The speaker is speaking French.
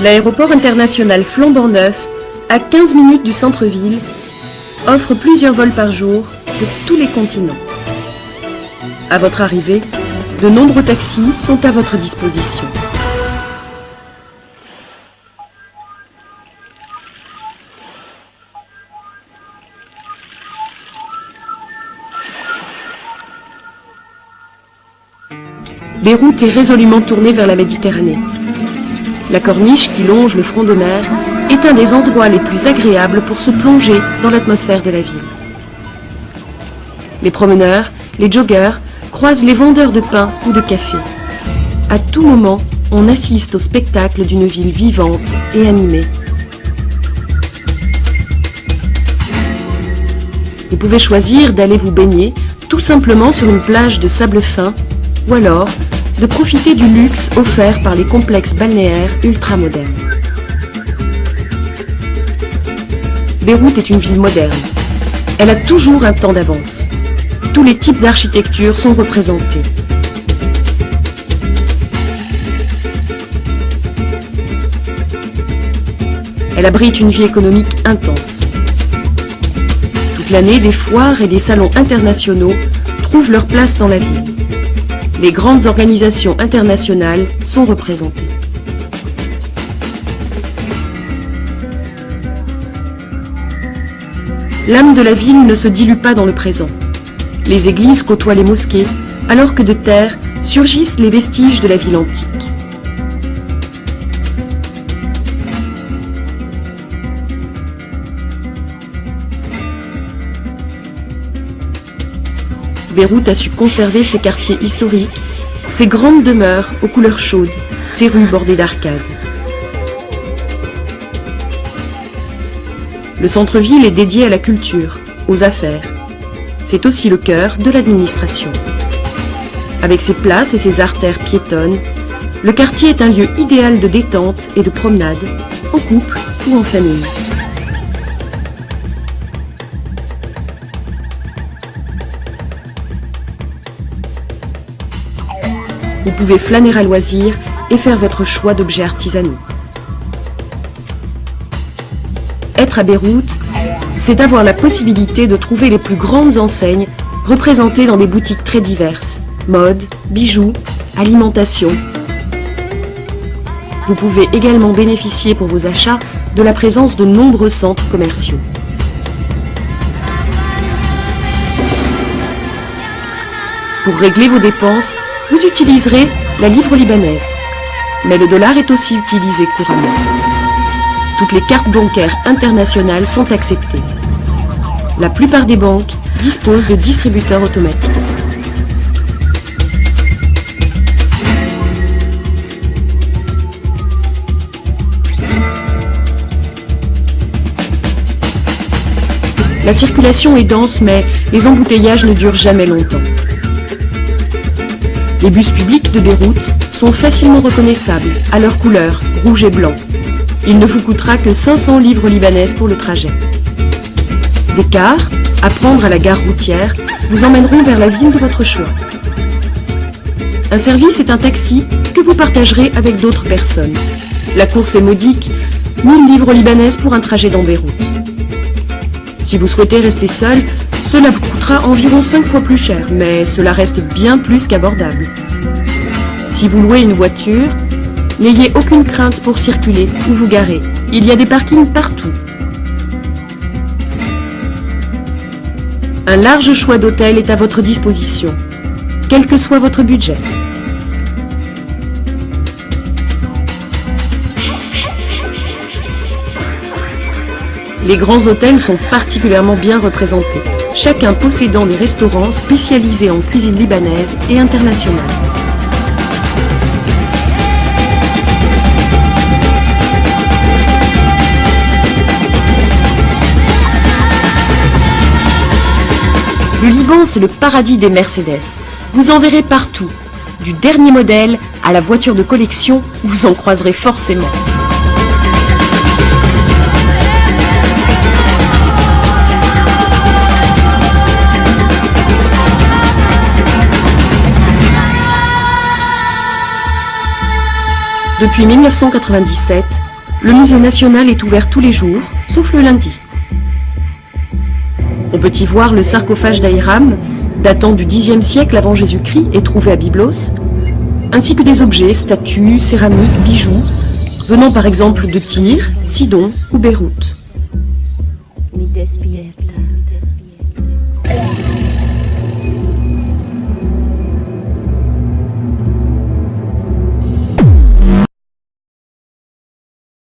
L'aéroport international flambant neuf, à 15 minutes du centre-ville, offre plusieurs vols par jour pour tous les continents. À votre arrivée, de nombreux taxis sont à votre disposition. Beyrouth est résolument tournée vers la Méditerranée. La corniche qui longe le front de mer est un des endroits les plus agréables pour se plonger dans l'atmosphère de la ville. Les promeneurs, les joggeurs croisent les vendeurs de pain ou de café. À tout moment, on assiste au spectacle d'une ville vivante et animée. Vous pouvez choisir d'aller vous baigner tout simplement sur une plage de sable fin ou alors de profiter du luxe offert par les complexes balnéaires ultramodernes. Beyrouth est une ville moderne. Elle a toujours un temps d'avance. Tous les types d'architecture sont représentés. Elle abrite une vie économique intense. Toute l'année, des foires et des salons internationaux trouvent leur place dans la ville. Les grandes organisations internationales sont représentées. L'âme de la ville ne se dilue pas dans le présent. Les églises côtoient les mosquées, alors que de terre surgissent les vestiges de la ville antique. Beyrouth a su conserver ses quartiers historiques, ses grandes demeures aux couleurs chaudes, ses rues bordées d'arcades. Le centre-ville est dédié à la culture, aux affaires. C'est aussi le cœur de l'administration. Avec ses places et ses artères piétonnes, le quartier est un lieu idéal de détente et de promenade, en couple ou en famille. Vous pouvez flâner à loisir et faire votre choix d'objets artisanaux. Être à Beyrouth, c'est avoir la possibilité de trouver les plus grandes enseignes représentées dans des boutiques très diverses, mode, bijoux, alimentation. Vous pouvez également bénéficier pour vos achats de la présence de nombreux centres commerciaux. Pour régler vos dépenses, vous utiliserez la livre libanaise, mais le dollar est aussi utilisé couramment. Toutes les cartes bancaires internationales sont acceptées. La plupart des banques disposent de distributeurs automatiques. La circulation est dense, mais les embouteillages ne durent jamais longtemps. Les bus publics de Beyrouth sont facilement reconnaissables à leur couleur, rouge et blanc. Il ne vous coûtera que 500 livres libanaises pour le trajet. Des cars, à prendre à la gare routière, vous emmèneront vers la ville de votre choix. Un service est un taxi que vous partagerez avec d'autres personnes. La course est modique, 1000 livres libanaises pour un trajet dans Beyrouth. Si vous souhaitez rester seul, cela vous coûtera environ 5 fois plus cher, mais cela reste bien plus qu'abordable. Si vous louez une voiture, n'ayez aucune crainte pour circuler ou vous garer. Il y a des parkings partout. Un large choix d'hôtels est à votre disposition, quel que soit votre budget. Les grands hôtels sont particulièrement bien représentés, chacun possédant des restaurants spécialisés en cuisine libanaise et internationale. Le Liban, c'est le paradis des Mercedes. Vous en verrez partout. Du dernier modèle à la voiture de collection, vous en croiserez forcément. Depuis 1997, Le musée national est ouvert tous les jours, sauf le lundi. On peut y voir le sarcophage d'Ahiram, datant du Xe siècle avant Jésus-Christ et trouvé à Byblos, ainsi que des objets, statues, céramiques, bijoux, venant par exemple de Tyr, Sidon ou Beyrouth. Mi despierta.